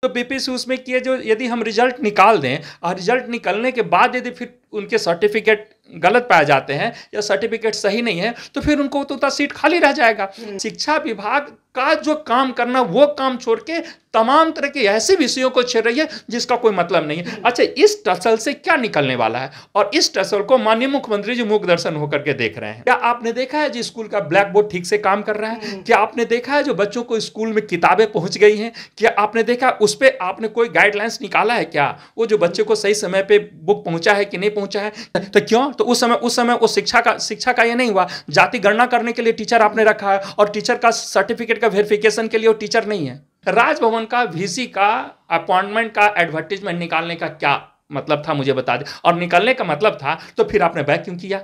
तो बीपीएससी उसमें किए जो यदि हम रिजल्ट निकाल दें और रिजल्ट निकलने के बाद यदि फिर उनके सर्टिफिकेट गलत पाए जाते हैं या सर्टिफिकेट सही नहीं है तो फिर उनको तो सीट खाली रह जाएगा। शिक्षा विभाग का जो काम करना वो काम छोड़ के तमाम तरह के ऐसे विषयों को छेड़ रही है जिसका कोई मतलब नहीं है। अच्छा, इस टसल से क्या निकलने वाला है और इस टसल को माननीय मुख्यमंत्री जी मुख दर्शन होकर के देख रहे हैं। क्या आपने देखा है जी स्कूल का ब्लैक बोर्ड ठीक से काम कर रहा है? क्या आपने देखा है जो बच्चों को स्कूल में किताबें पहुंच गई हैं? क्या आपने देखा उस पर आपने कोई गाइडलाइंस निकाला है क्या? वो जो बच्चे को सही समय पे बुक पहुंचा है कि नहीं पहुंचा है? तो क्यों? तो उस समय वो शिक्षा का ये नहीं हुआ। जाति गणना करने के लिए टीचर आपने रखा है और टीचर का सर्टिफिकेट का वेरिफिकेशन के लिए वो टीचर नहीं है। राजभवन का वीसी का अपॉइंटमेंट का एडवर्टीजमेंट निकालने का क्या मतलब था मुझे बता दे, और निकलने का मतलब था तो फिर आपने बैक क्यों किया?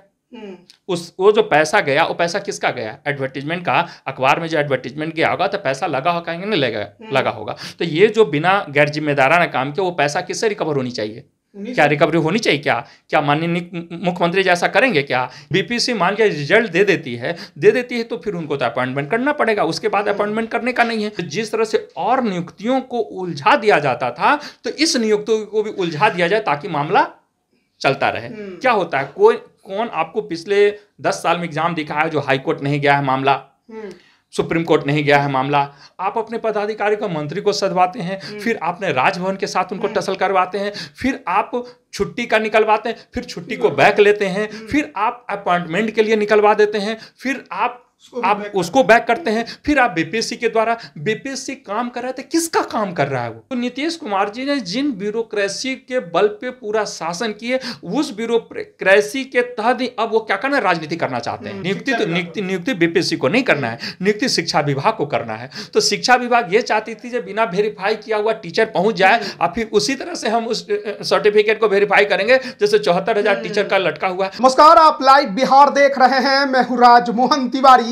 वो जो पैसा गया वो पैसा किसका गया? एडवर्टीजमेंट का। अखबार में जो एडवर्टीजमेंट गया होगा तो पैसा लगा होगा कि नहीं लगा होगा। तो ये जो बिना गैर जिम्मेदाराना काम किया वो पैसा किससे रिकवर होनी चाहिए? क्या रिकवरी होनी चाहिए? क्या माननीय मुख्यमंत्री जैसा करेंगे क्या? बीपीएससी मान के रिजल्ट दे देती है तो फिर उनको तो अपॉइंटमेंट करना पड़ेगा, उसके बाद अपॉइंटमेंट करने का नहीं है। जिस तरह से और नियुक्तियों को उलझा दिया जाता था तो इस नियुक्तियों को भी उलझा दिया जाए ताकि मामला चलता रहे। क्या होता है, कौन आपको पिछले 10 साल में एग्जाम दिखा है जो हाईकोर्ट नहीं गया है मामला, सुप्रीम कोर्ट नहीं गया है मामला? आप अपने पदाधिकारी को मंत्री को सदवाते हैं, फिर आपने राजभवन के साथ उनको टसल करवाते हैं, फिर आप छुट्टी का निकलवाते हैं, फिर छुट्टी को बैक लेते हैं, फिर आप अपॉइंटमेंट के लिए निकलवा देते हैं, फिर आप उसको बैक करते हैं, फिर आप बीपीएससी के द्वारा। बीपीएससी काम कर रहा था, किसका काम कर रहा है वो? तो नीतीश कुमार जी ने जिन ब्यूरोक्रेसी के बल पे पूरा शासन किए उस ब्यूरोक्रेसी के तहत ही अब वो क्या करना है, राजनीति करना चाहते हैं। नियुक्ति बीपीएससी को नहीं करना है, नियुक्ति शिक्षा विभाग को करना है। तो शिक्षा विभाग ये चाहती थी जब बिना वेरीफाई किया हुआ टीचर पहुंच जाए और फिर उसी तरह से हम उस सर्टिफिकेट को वेरीफाई करेंगे जैसे 74,000 टीचर का लटका हुआ है। नमस्कार, आप लाइव बिहार देख रहे हैं। मैं हूं राजमोहन तिवारी।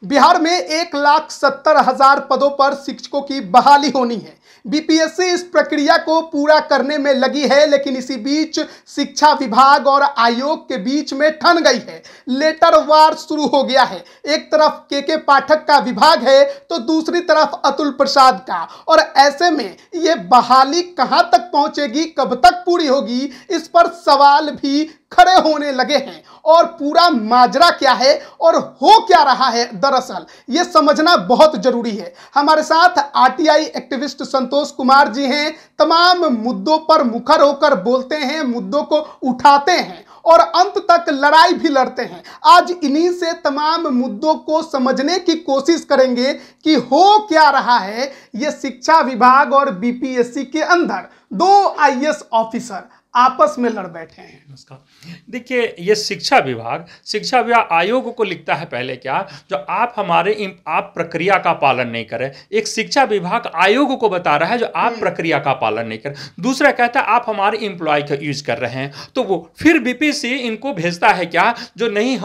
बिहार में 1,70,000 पदों पर शिक्षकों की बहाली होनी है। बीपीएससी इस प्रक्रिया को पूरा करने में लगी है, लेकिन इसी बीच शिक्षा विभाग और आयोग के बीच में ठन गई है। लेटर वार शुरू हो गया है। एक तरफ के पाठक का विभाग है तो दूसरी तरफ अतुल प्रसाद का, और ऐसे में ये बहाली कहां तक पहुंचेगी, कब तक पूरी होगी, इस पर सवाल भी खड़े होने लगे हैं। और पूरा माजरा क्या है और हो क्या रहा है, दरअसल ये समझना बहुत जरूरी है। हमारे साथ आरटीआई एक्टिविस्ट संतोष कुमार जी हैं। तमाम मुद्दों पर मुखर होकर बोलते हैं, मुद्दों को उठाते हैं और अंत तक लड़ाई भी लड़ते हैं। आज इन्हीं से तमाम मुद्दों को समझने की कोशिश करेंगे कि हो क्या रहा है ये शिक्षा विभाग और बीपीएससी के अंदर। दो आईएएस ऑफिसर आपस में लड़ बैठे हैं। नमस्कार। देखिए, ये शिक्षा विभाग आयोग को लिखता है पहले क्या, जो आप प्रक्रिया का पालन नहीं करें। एक शिक्षा विभाग आयोग को बता रहा है जो आप प्रक्रिया का पालन नहीं करें। दूसरा कहता है आप हमारे एम्प्लॉय का यूज कर रहे हैं। तो वो फिर बीपीएससी इनको भेजता है क्या, जो नहीं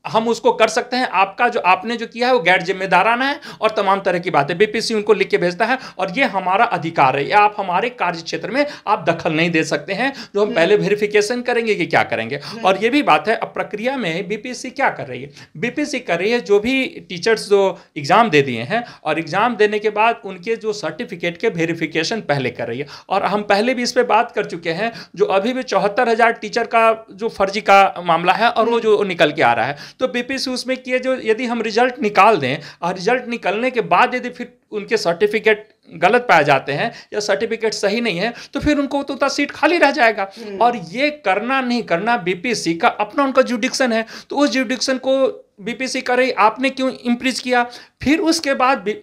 हम उसको कर सकते हैं, आपका जो आपने जो किया है वो गैर जिम्मेदाराना है और तमाम तरह की बातें बीपीएससी उनको लिख के भेजता है। और ये हमारा अधिकार है, या आप हमारे कार्य क्षेत्र में आप दखल नहीं दे सकते हैं, जो हम पहले वेरिफिकेशन करेंगे कि क्या करेंगे। और ये भी बात है, अब प्रक्रिया में बीपीएससी क्या कर रही है? बीपीएससी कर रही है जो भी टीचर्स जो एग्जाम दे दिए हैं और एग्जाम देने के बाद उनके जो सर्टिफिकेट के वेरिफिकेशन पहले कर रही है। और हम पहले भी इस पर बात कर चुके हैं, जो अभी भी 74,000 टीचर का जो फर्जी का मामला है और वो जो निकल के आ रहा है, तो बीपीएससी उसमें किए जो यदि हम रिजल्ट निकाल दें और रिजल्ट निकलने के बाद यदि फिर उनके सर्टिफिकेट गलत पाए जाते हैं या सर्टिफिकेट सही नहीं है तो फिर उनको तो सीट खाली रह जाएगा। और ये करना नहीं करना बीपीएससी का अपना उनका जुडिक्शन है। तो उस जुडिक्शन को बीपीएससी करे, आपने क्यों इम्प्रीज किया? फिर उसके बाद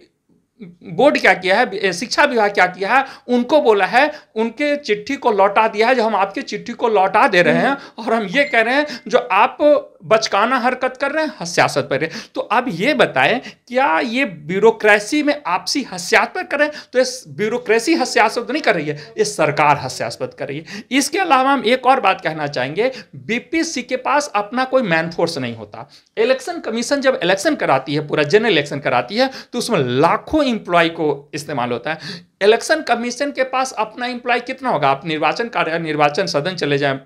बोर्ड क्या किया है, शिक्षा विभाग क्या किया है, उनको बोला है, उनके चिट्ठी को लौटा दिया है, जो हम आपके चिट्ठी को लौटा दे रहे हैं और हम ये कह रहे हैं जो आप बचकाना हरकत कर रहे हैं, सियासत पर। तो अब ये बताएं, क्या ये ब्यूरोक्रेसी में आपसी हस्यास्पद कर रहे हैं? तो इस ब्यूरोक्रेसी हस्यास्पद नहीं कर रही है, ये सरकार हस्यास्पद कर रही है। इसके अलावा हम एक और बात कहना चाहेंगे, बीपीएससी के पास अपना कोई मैन फोर्स नहीं होता। इलेक्शन कमीशन जब इलेक्शन कराती है, पूरा जनरल इलेक्शन कराती है, तो उसमें लाखों इंप्लॉय को इस्तेमाल होता है। इलेक्शन कमीशन के पास अपना इंप्लॉय कितना होगा? आप निर्वाचन सदन चले जाएं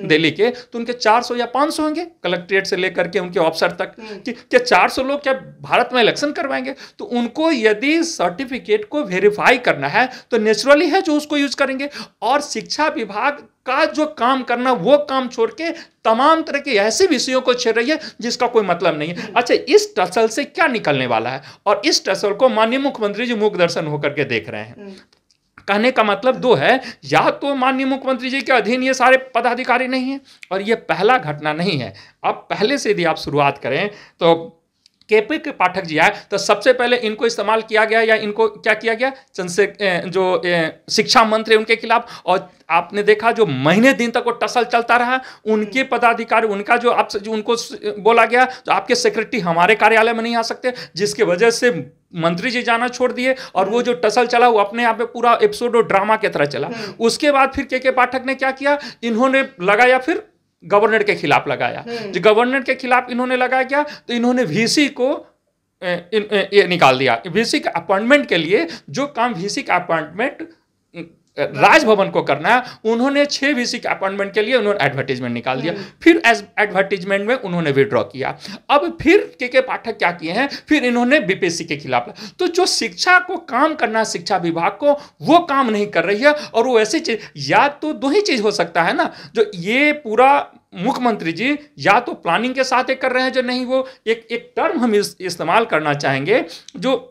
दिल्ली के, तो उनके 400 या 500 होंगे कलेक्ट्रेट से लेकर के उनके ऑफिसर तक कि क्या 400 लोग क्या भारत में इलेक्शन करवाएंगे? तो उनको यदि सर्टिफिकेट को वेरीफाई करना है तो नेचुरली है जो उसको यूज करेंगे। और शिक्षा विभाग का जो काम करना वो काम छोड़ के तमाम तरह के ऐसे विषयों को छेड़ रही है जिसका कोई मतलब नहीं है। अच्छा, इस टसल से क्या निकलने वाला है? और इस टसल को माननीय मुख्यमंत्री जी मूक दर्शन होकर के देख रहे हैं। कहने का मतलब दो है, या तो माननीय मुख्यमंत्री जी के अधीन ये सारे पदाधिकारी नहीं है, और ये पहला घटना नहीं है। अब पहले से यदि आप शुरुआत करें तो केपी के पाठक जी आए तो सबसे पहले इनको इस्तेमाल किया गया, या इनको क्या किया गया, जो शिक्षा मंत्री उनके खिलाफ। और आपने देखा जो महीने दिन तक वो टसल चलता रहा, उनके पदाधिकारी, उनका जो उनको बोला गया तो आपके सेक्रेटरी हमारे कार्यालय में नहीं आ सकते, जिसके वजह से मंत्री जी जाना छोड़ दिए। और वो जो टसल चला वो अपने आप में पूरा एपिसोड और ड्रामा की तरह चला। उसके बाद फिर के पाठक ने क्या किया, इन्होंने लगाया फिर गवर्नर के खिलाफ लगाया। जो गवर्नर के खिलाफ इन्होंने लगाया क्या, तो इन्होंने वीसी को ये निकाल दिया। वीसी के अपॉइंटमेंट के लिए जो काम वीसी का अपॉइंटमेंट राजभवन को करना है, उन्होंने 6 वीसी के अपॉइंटमेंट के लिए उन्होंने एडवर्टीजमेंट निकाल दिया। फिर एडवर्टीजमेंट में उन्होंने विड्रॉ किया। अब फिर के पाठक क्या किए हैं, फिर इन्होंने बीपीएससी के खिलाफ। तो जो शिक्षा को काम करना है शिक्षा विभाग को, वो काम नहीं कर रही है। और वो ऐसी चीज, या तो दो ही चीज हो सकता है ना, जो ये पूरा मुख्यमंत्री जी या तो प्लानिंग के साथ एक कर रहे हैं, जो नहीं वो एक टर्म हम इस्तेमाल करना चाहेंगे, जो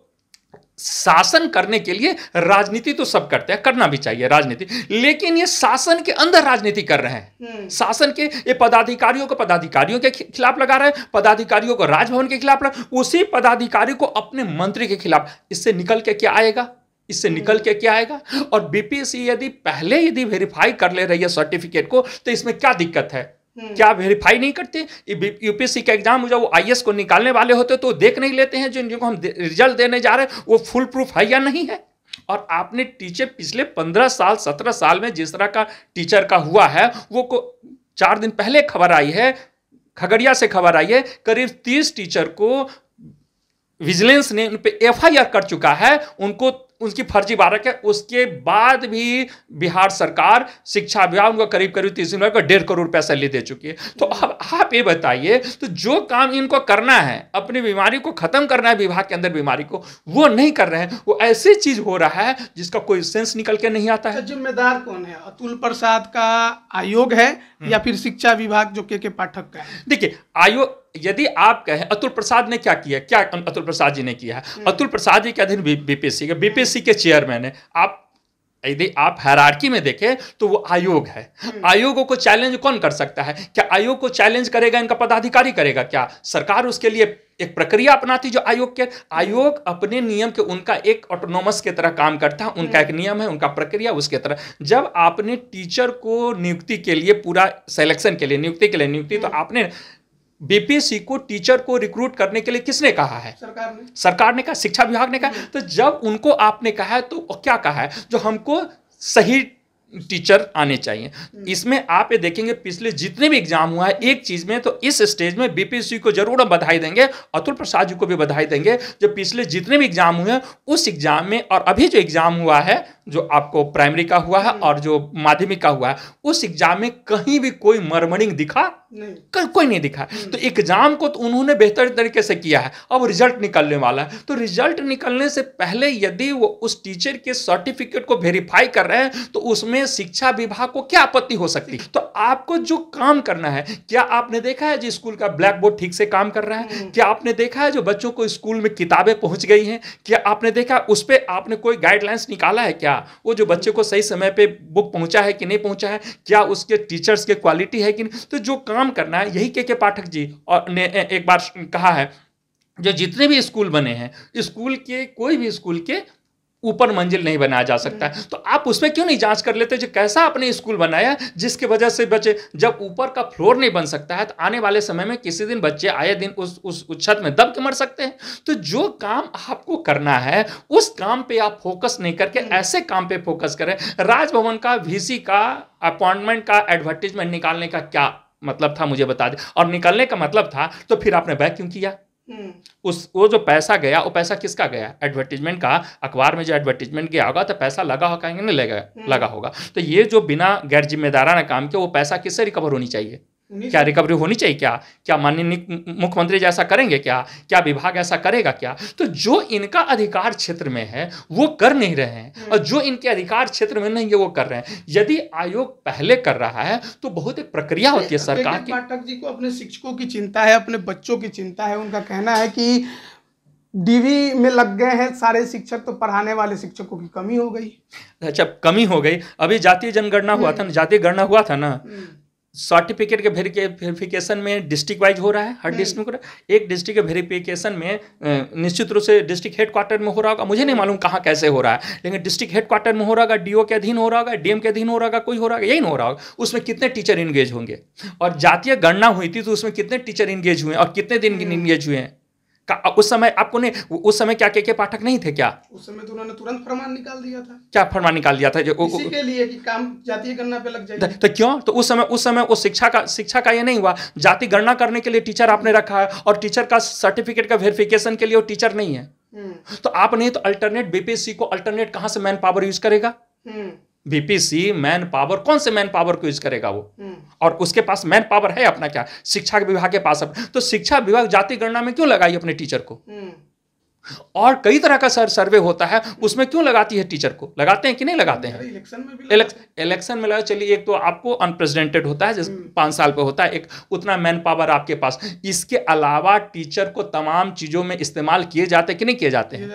शासन करने के लिए राजनीति तो सब करते हैं, करना भी चाहिए राजनीति, लेकिन ये शासन के अंदर राजनीति कर रहे हैं। शासन के ये पदाधिकारियों के खिलाफ लगा रहे हैं, पदाधिकारियों को राजभवन के खिलाफ लगा, उसी पदाधिकारी को अपने मंत्री के खिलाफ। इससे निकल के क्या आएगा, और बीपीएससी यदि वेरीफाई कर ले रही है सर्टिफिकेट को, तो इसमें क्या दिक्कत है? क्या वेरीफाई नहीं करते? यूपीएससी का एग्जाम जब वो आईएएस को निकालने वाले होते तो देख नहीं लेते हैं जिनको हम रिजल्ट देने जा रहे हैं वो फुल प्रूफ है या नहीं है? और आपने टीचर पिछले 15 साल 17 साल में जिस तरह का टीचर का हुआ है, वो 4 दिन पहले खबर आई है, खगड़िया से खबर आई है, करीब 30 टीचर को विजिलेंस ने उन पे एफआईआर कर चुका है, उनकी फर्जीवाड़ा है। उसके बाद भी बिहार सरकार शिक्षा विभाग उनको करीब 30 दिन का 1.5 करोड़ रुपया सैलरी दे चुकी है। तो अब आप ये बताइए, तो जो काम इनको करना है, अपनी बीमारी को खत्म करना है, विभाग के अंदर बीमारी को, वो नहीं कर रहे हैं। वो ऐसी चीज हो रहा है जिसका कोई सेंस निकल के नहीं आता है। जिम्मेदार कौन है, अतुल प्रसाद का आयोग है या फिर शिक्षा विभाग जो के पाठक का है? देखिए, आयोग यदि आप कहें अतुल प्रसाद ने क्या किया, क्या अतुल प्रसाद जी ने किया है? अतुल प्रसाद जी के अधीन बीपीएससी के चेयरमैन है। यदि आप हायरार्की में देखें तो वो आयोग है। आयोगों को चैलेंज कौन कर सकता है? क्या आयोग को चैलेंज करेगा इनका पदाधिकारी करेगा? क्या सरकार उसके लिए एक प्रक्रिया अपनाती जो आयोग अपने नियम के, उनका एक ऑटोनोमस के तरह काम करता है, उनका एक नियम है, उनका प्रक्रिया उसके तरह। जब आपने टीचर को नियुक्ति के लिए, पूरा सिलेक्शन के लिए, नियुक्ति तो आपने बीपीएससी को टीचर को रिक्रूट करने के लिए किसने कहा है? सरकार ने कहा, शिक्षा विभाग ने कहा। तो जब उनको आपने कहा है तो क्या कहा है? जो हमको सही टीचर आने चाहिए। इसमें आप ये देखेंगे पिछले जितने भी एग्जाम हुआ है, एक चीज में तो इस स्टेज में बीपीएससी को जरूर हम बधाई देंगे, अतुल प्रसाद जी को भी बधाई देंगे। जो पिछले जितने भी एग्जाम हुए हैं उस एग्जाम में, और अभी जो एग्जाम हुआ है, जो आपको प्राइमरी का हुआ है और जो माध्यमिक का हुआ है, उस एग्जाम में कहीं भी कोई मरमरिंग दिखा नहीं, कोई नहीं दिखा। तो एग्जाम को तो उन्होंने बेहतर तरीके से किया है। अब रिजल्ट निकलने वाला है, तो रिजल्ट निकलने से पहले यदि वो उस टीचर के सर्टिफिकेट को वेरीफाई कर रहे हैं तो उसमें शिक्षा विभाग को क्या आपत्ति हो सकती? तो आपको जो काम करना है, क्या आपने देखा है जी स्कूल का ब्लैक बोर्ड ठीक से काम कर रहा है? क्या आपने देखा है जो बच्चों को स्कूल में किताबें पहुंच गई हैं? क्या आपने देखा उस पर आपने कोई गाइडलाइंस निकाला है? क्या वो जो बच्चे को सही समय पे बुक पहुंचा है कि नहीं पहुंचा है? क्या उसके टीचर्स के क्वालिटी है कि नहीं? तो जो काम करना है, यही के पाठक जी और ने एक बार कहा है, जो जितने भी स्कूल बने हैं, स्कूल के कोई भी स्कूल के ऊपर मंजिल नहीं बनाया जा सकता है। तो आप उसमें क्यों नहीं जांच कर लेते जो कैसा आपने स्कूल बनाया, जिसके वजह से बच्चे, जब ऊपर का फ्लोर नहीं बन सकता है तो आने वाले समय में किसी दिन बच्चे आए दिन उस छत में दब के मर सकते हैं। तो जो काम आपको करना है उस काम पे आप फोकस नहीं करके ऐसे काम पे फोकस करें। राजभवन का, वीसी का अपॉइंटमेंट का एडवर्टीजमेंट निकालने का क्या मतलब था, मुझे बता दें। और निकलने का मतलब था तो फिर आपने बैक क्यों किया? वो जो पैसा गया, वो पैसा किसका गया? एडवर्टीजमेंट का। अखबार में जो एडवर्टीजमेंट गया होगा तो पैसा लगा होगा कि नहीं लगा होगा। तो ये जो बिना गैर जिम्मेदाराना काम किया, वो पैसा किससे रिकवर होनी चाहिए? क्या रिकवरी होनी चाहिए? क्या माननीय मुख्यमंत्री जैसा करेंगे? क्या विभाग ऐसा करेगा क्या? तो जो इनका अधिकार क्षेत्र में है वो कर नहीं रहे हैं, और जो इनके अधिकार क्षेत्र में नहीं है वो कर रहे हैं। यदि आयोग पहले कर रहा है तो बहुत एक प्रक्रिया होती है सरकार की। पाठक जी को अपने शिक्षकों की चिंता है, अपने बच्चों की चिंता है। उनका कहना है कि डीवी में लग गए हैं सारे शिक्षक, तो पढ़ाने वाले शिक्षकों की कमी हो गई। अच्छा, कमी हो गई। अभी जातीय जनगणना हुआ था ना, जातीय गणना हुआ था ना, सर्टिफिकेट के वेरिफिकेशन में डिस्ट्रिक्ट वाइज हो रहा है, हर डिस्ट्रिक्ट में। एक डिस्ट्रिक्ट के वेरिफिकेशन में निश्चित रूप से डिस्ट्रिक्ट हेडक्वार्टर में हो रहा होगा, मुझे नहीं मालूम कहाँ कैसे हो रहा है, लेकिन डिस्ट्रिक्ट हेडक्वार्टर में हो रहा होगा, डीओ के अधीन हो रहा होगा, डीएम के अधीन हो रहा होगा, कोई हो रहा होगा, यही नहीं हो रहा होगा। उसमें कितने टीचर इंगेज होंगे? और जातीय गणना हुई थी तो उसमें कितने टीचर इंगेज हुए और कितने दिन इंगेज हुए हैं? उस समय आपको नहीं, उस समय क्या के पाठक नहीं थे क्या? उस समय तो उन्होंने तुरंत फरमान निकाल दिया था। क्या फरमान निकाल दिया था? इसी के लिए कि काम जातीय गणना पे लग जाए। तो क्यों? तो उस समय वो शिक्षा का ये नहीं हुआ। जाति गणना करने के लिए टीचर आपने रखा है, और टीचर का सर्टिफिकेट का वेरिफिकेशन के लिए वो टीचर नहीं है। तो आप नहीं तो अल्टरनेट बीपीएससी को अल्टरनेट कहां से मैन पावर यूज करेगा? बीपीएससी मैन पावर, कौन से मैन पावर को यूज करेगा वो? और उसके पास मैन पावर है अपना क्या? शिक्षा विभाग के पास। तो शिक्षा विभाग जाति गणना में क्यों लगाई अपने टीचर को? और कई तरह का सर्वे होता है, उसमें क्यों लगाती है टीचर को? लगाते हैं कि नहीं लगाते हैं? इलेक्शन में लगा। चलिए, एक तो आपको अनप्रेसिडेंटेड होता है, जैसे 5 साल पे होता है, एक उतना मैन पावर आपके पास। इसके अलावा टीचर को तमाम चीजों में इस्तेमाल किए जाते हैं कि नहीं किए जाते हैं?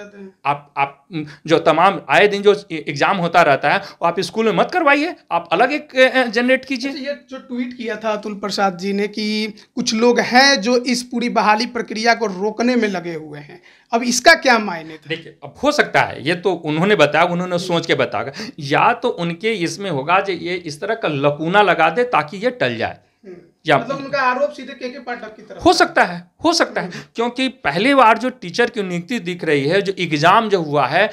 आप जो तमाम आए दिन जो एग्जाम होता रहता है वो आप स्कूल में मत करवाइए, आप अलग एक जनरेट कीजिए। ये जो ट्वीट किया था अतुल प्रसाद जी ने कि कुछ लोग हैं जो इस पूरी बहाली प्रक्रिया को रोकने में लगे हुए हैं, अब इसका क्या मायने था? देखिए, अब हो सकता है ये तो उन्होंने बताया, उन्होंने सोच के बताया, या तो उनके इसमें होगा जो ये इस तरह का लकूना लगा दे ताकि ये टल जाए, या मतलब उनका आरोप सीधे के पाठक की तरफ हो सकता है, क्योंकि पहली बार जो टीचर की नियुक्ति दिख रही है, जो एग्जाम जो हुआ है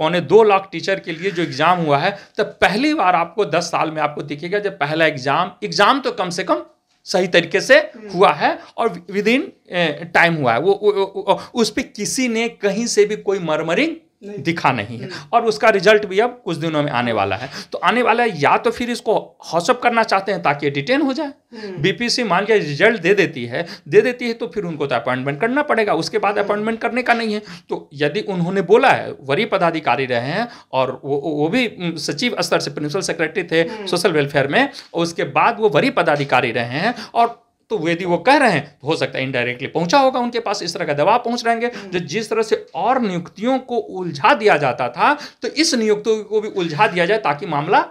2.25 लाख टीचर के लिए जो एग्जाम हुआ है, तब पहली बार आपको 10 साल में आपको दिखेगा जब पहला एग्जाम तो कम से कम सही तरीके से हुआ है और विद इन टाइम हुआ है। वो उस पर किसी ने कहीं से भी कोई मरमरिंग दिखा नहीं है, और उसका रिजल्ट भी अब कुछ दिनों में आने वाला है। तो आने वाला है, या तो फिर इसको हॉसअप करना चाहते हैं ताकि डिटेन हो जाए। बीपीएससी मान के रिजल्ट दे देती है तो फिर उनको तो अपॉइंटमेंट करना पड़ेगा, उसके बाद अपॉइंटमेंट करने का नहीं है। तो यदि उन्होंने बोला है, वरीय पदाधिकारी रहे हैं और वो भी सचिव स्तर से प्रिंसिपल सेक्रेटरी थे सोशल वेलफेयर में, और उसके बाद वो वरीय पदाधिकारी रहे हैं, और तो यदि वो कह रहे हैं तो हो सकता है इनडायरेक्टली पहुंचा होगा उनके पास, इस तरह का दबाव पहुंच रहेंगे। जो जिस तरह से और नियुक्तियों को उलझा दिया जाता था, तो इस नियुक्तियों को भी उलझा दिया जाए ताकि मामला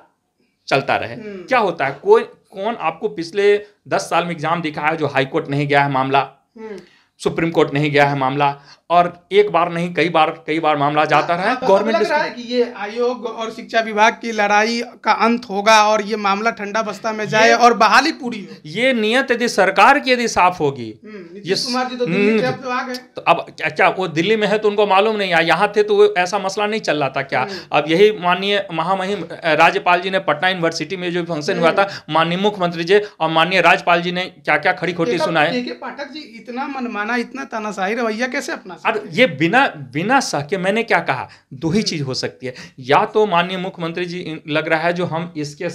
चलता रहे। क्या होता है, कौन आपको पिछले 10 साल में एग्जाम दिखा है जो हाई कोर्ट नहीं गया है मामला, सुप्रीम कोर्ट नहीं गया है मामला, और एक बार नहीं कई बार मामला जाता रहा है। गवर्नमेंट लग रहा है कि ये आयोग और शिक्षा विभाग की लड़ाई का अंत होगा और ये मामला ठंडा बस्ता में जाए और बहाली पूरी हो। ये नियत यदि सरकार की यदि साफ होगी, नीतीश कुमार जी तो दिल्ली से अब आ गए, तो अब क्या वो दिल्ली में है तो उनको मालूम नहीं है, यहाँ थे तो वो ऐसा मसला नहीं चल रहा था क्या? अब यही माननीय महामहिम राज्यपाल जी ने पटना यूनिवर्सिटी में जो फंक्शन हुआ था, माननीय मुख्यमंत्री जी और माननीय राज्यपाल जी ने क्या क्या खड़ी खोटी सुनाए। पाठक जी इतना मनमाना, इतना तानाशाही रवैया कैसे अपना? और ये बिना सह के, मैंने क्या कहा, 2 ही चीज हो सकती है, या तो माननीय मुख्यमंत्री जी लग रहा है जो हम इसके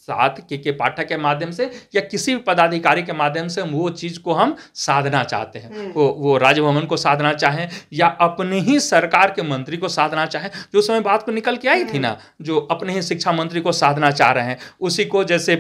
साथ के पाठक के माध्यम से या किसी भी पदाधिकारी के माध्यम से वो चीज को हम साधना चाहते हैं, वो राजभवन को साधना चाहें या अपने ही सरकार के मंत्री को साधना चाहें। जो समय बात को निकल के आई थी ना, जो अपने ही शिक्षा मंत्री को साधना चाह रहे हैं, उसी को जैसे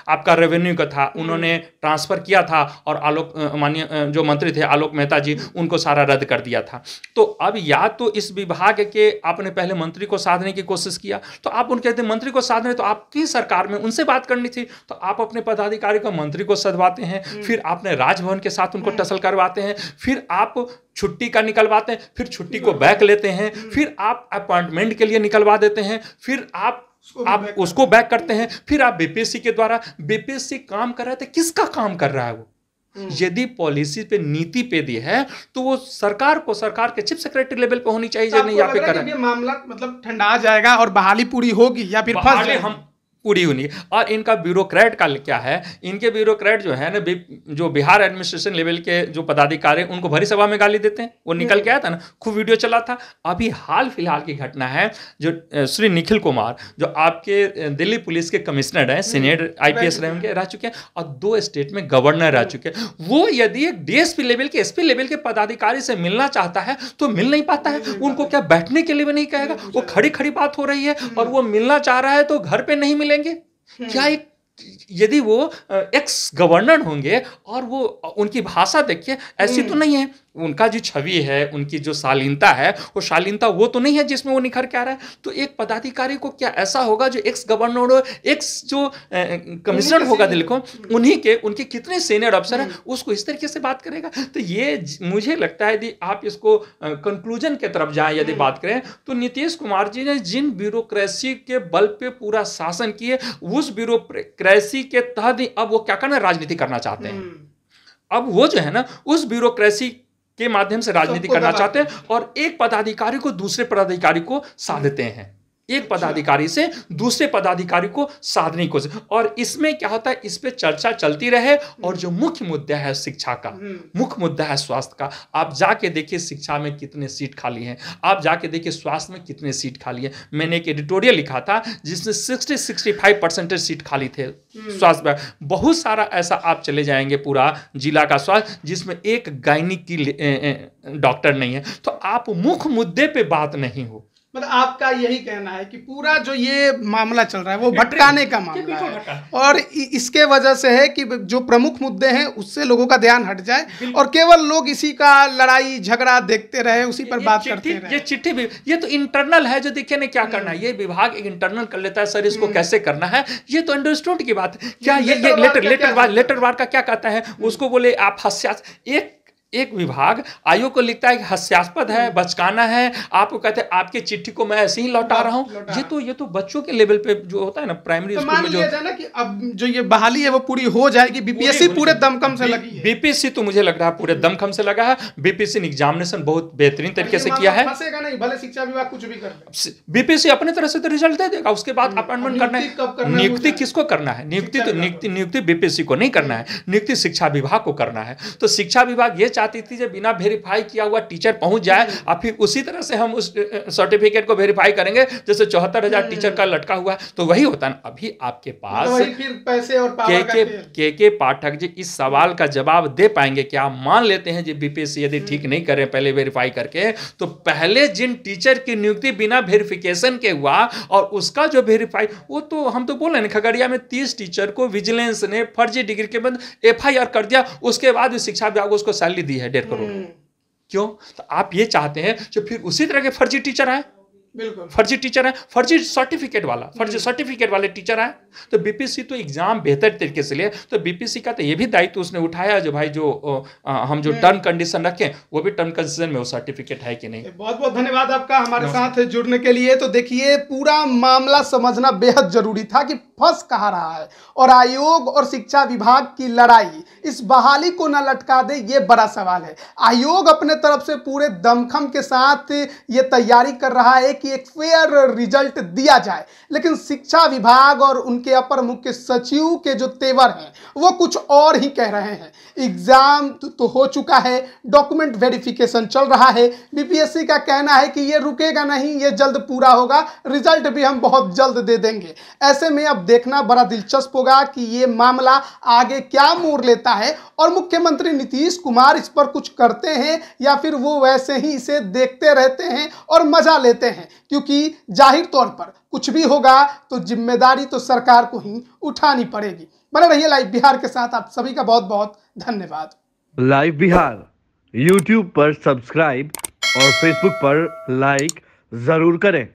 आपका रेवेन्यू का था, उन्होंने ट्रांसफर किया था और आलोक माननीय जो मंत्री थे आलोक मेहता जी, उनको सारा रद्द कर दिया था। तो अब या तो इस विभाग के आपने पहले मंत्री को साधने की कोशिश किया, तो आप उनके कहते मंत्री को साधने, तो आपकी सरकार उनसे बात करनी थी, तो आप अपने पदाधिकारी को मंत्री को सदवाते हैं, फिर आपने राजभवन के साथ उनको टसल करवाते हैं, फिर आप छुट्टी का निकलवाते हैं, फिर छुट्टी को बैक लेते हैं, फिर आप अपॉइंटमेंट के लिए निकलवा देते हैं, फिर आप उसको बैक करते हैं, फिर आप बीपीएससी के द्वारा, बीपीएससी काम कर रहा है, किसका काम कर रहा है वो? यदि पॉलिसी पे, नीति पे दी है तो वो सरकार को, सरकार के चीफ सेक्रेटरी लेवल पे होनी चाहिए। नहीं यहाँ पे कर मामला मतलब ठंडा जाएगा और बहाली पूरी होगी या फिर फंस हम पूरी होनी। और इनका ब्यूरोक्रेट का क्या है, इनके ब्यूरोक्रेट जो है ना, जो बिहार एडमिनिस्ट्रेशन लेवल के जो पदाधिकारी हैं उनको भरी सभा में गाली देते हैं। वो निकल के आया था ना, खूब वीडियो चला था। अभी हाल फिलहाल की घटना है जो श्री निखिल कुमार जो आपके दिल्ली पुलिस के कमिश्नर हैं, सीनियर IPS रह चुके हैं और 2 स्टेट में गवर्नर रह चुके हैं। वो यदि एक DSP लेवल के SP लेवल के पदाधिकारी से मिलना चाहता है तो मिल नहीं पाता है। उनको क्या बैठने के लिए भी नहीं कहेगा, वो खड़ी खड़ी बात हो रही है। और वो मिलना चाह रहा है तो घर पे नहीं मिलेंगे क्या? एक यदि वो एक्स गवर्नर होंगे और वो उनकी भाषा देखिए ऐसी तो नहीं है, उनका जो छवि है, उनकी जो शालीनता है, वो शालीनता वो तो नहीं है जिसमें वो निखर के आ रहा है। तो एक पदाधिकारी को क्या ऐसा होगा जो एक्स गवर्नर हो, एक्स जो कमिश्नर होगा दिल्ली को, उनके कितने सीनियर अफसर हैं, उसको इस तरीके से बात करेगा। तो ये मुझे लगता है यदि आप इसको कंक्लूजन के तरफ जाएं, यदि बात करें तो नीतीश कुमार जी ने जिन ब्यूरोक्रेसी के बल पे पूरा शासन किए, उस ब्यूरोक्रेसी के तहत ही अब वो क्या करना, राजनीति करना चाहते हैं। अब वो जो है ना, उस ब्यूरोक्रेसी के माध्यम से राजनीति करना चाहते हैं और एक पदाधिकारी को दूसरे पदाधिकारी को साधते हैं, एक पदाधिकारी से दूसरे पदाधिकारी को साधने की कोशिश। और इसमें क्या होता है, इस पे चर्चा चलती रहे। और जो मुख्य मुद्दा है शिक्षा का, मुख्य मुद्दा है स्वास्थ्य का, आप जाके देखिए शिक्षा में कितने सीट खाली हैं, आप जाके देखिए स्वास्थ्य में कितने सीट खाली हैं। मैंने एक एडिटोरियल लिखा था जिसमें 60-65% सीट खाली थे स्वास्थ्य में। बहुत सारा ऐसा आप चले जाएंगे पूरा जिला का स्वास्थ्य जिसमें एक गायनिक की डॉक्टर नहीं है। तो आप मुख्य मुद्दे पे बात नहीं हो। मतलब आपका यही कहना है कि पूरा जो ये मामला चल रहा है वो भटकाने का मामला है और इसके वजह से है कि जो प्रमुख मुद्दे हैं उससे लोगों का ध्यान हट जाए और केवल लोग इसी का लड़ाई झगड़ा देखते रहे, उसी पर बात करते रहे। ये चिट्ठी भी, ये तो इंटरनल है, जो देखिए ने क्या करना है, ये विभाग एक इंटरनल कर लेता है, सर इसको कैसे करना है, ये तो अंडरस्टूड की बात है। क्या ये लेटर वार का क्या कहता है, उसको बोले आप हास्यास्पद, एक विभाग आयोग को लिखता है कि हास्यास्पद है, बचकाना है, आपको कहते हैं आपके चिट्ठी को मैं ऐसे ही लौटा रहा हूं। ये तो बच्चों के लेवल पे जो होता है ना, प्राइमरी स्कूल में जो ना कि अब जो ये बहाली है वो पूरी हो जाएगी। BPSC पूरे दमखम से लगी है। BPSC तो मुझे लग रहा है पूरे दमखम से लगा है। BPSC ने एग्जामिनेशन बहुत बेहतरीन तरीके से किया है। फंसेगा नहीं, भले शिक्षा विभाग कुछ भी कर ले। BPSC अपने तरह से तो रिजल्ट दे देगा, उसके बाद अपॉइंटमेंट करना है। नियुक्ति किसको करना है? नियुक्ति BPSC को नहीं करना है, नियुक्ति शिक्षा विभाग को करना है। तो शिक्षा विभाग ये चाहती थी जब बिना वेरीफाई किया हुआ टीचर पहुंच जाए और फिर उसी तरह से हम उस सर्टिफिकेट को वेरीफाई करेंगे जैसे 74,000 टीचर का लटका हुआ है, तो वही होता है। अभी आपके पास फिर पैसे और पावर के पाठक जी इस सवाल का जवाब दे पाएंगे क्या? मान लेते हैं जी BPSC यदि ठीक नहीं करे पहले वेरीफाई करके, तो पहले जिन टीचर की नियुक्ति बिना वेरिफिकेशन के हुआ और उसका जो वेरीफाई, वो तो हम तो बोल रहे हैं खगड़िया में 30 टीचर को विजिलेंस ने फर्जी डिग्री के बाद FIR कर दिया, उसके बाद शिक्षा विभाग उसको सैलरी दी है 1.5 करोड़। क्यों? तो आप ये चाहते हैं जो फिर उसी तरह के फर्जी टीचर आए, बिल्कुल फर्जी टीचर है, फर्जी सर्टिफिकेट वाले टीचर आए। तो BPSC तो एग्जाम बेहतर तरीके से ले, तो BPSC का तो ये भी दायित्व उसने उठाया जो भाई जो हम जो टर्म कंडीशन रखें वो भी टर्म कंडीशन में वो सर्टिफिकेट है कि नहीं। बहुत बहुत धन्यवाद आपका हमारे साथ जुड़ने के लिए। तो देखिए पूरा मामला समझना बेहद जरूरी था कि फंस कहाँ रहा है और आयोग और शिक्षा विभाग की लड़ाई इस बहाली को न लटका दे, ये बड़ा सवाल है। आयोग अपने तरफ से पूरे दमखम के साथ ये तैयारी कर रहा है कि एक फेयर रिजल्ट दिया जाए, लेकिन शिक्षा विभाग और उनके अपर मुख्य सचिव के जो तेवर हैं वो कुछ और ही कह रहे हैं। एग्जाम तो हो चुका है, डॉक्यूमेंट वेरिफिकेशन चल रहा है, BPSC का कहना है कि ये रुकेगा नहीं, ये जल्द पूरा होगा, रिजल्ट भी हम बहुत जल्द दे देंगे। ऐसे में अब देखना बड़ा दिलचस्प होगा कि ये मामला आगे क्या मोड़ लेता है और मुख्यमंत्री नीतीश कुमार इस पर कुछ करते हैं या फिर वो वैसे ही इसे देखते रहते हैं और मजा लेते हैं, क्योंकि जाहिर तौर पर कुछ भी होगा तो जिम्मेदारी तो सरकार को ही उठानी पड़ेगी। बने रहिए लाइव बिहार के साथ। आप सभी का बहुत बहुत धन्यवाद। लाइव बिहार YouTube पर सब्सक्राइब और Facebook पर लाइक जरूर करें।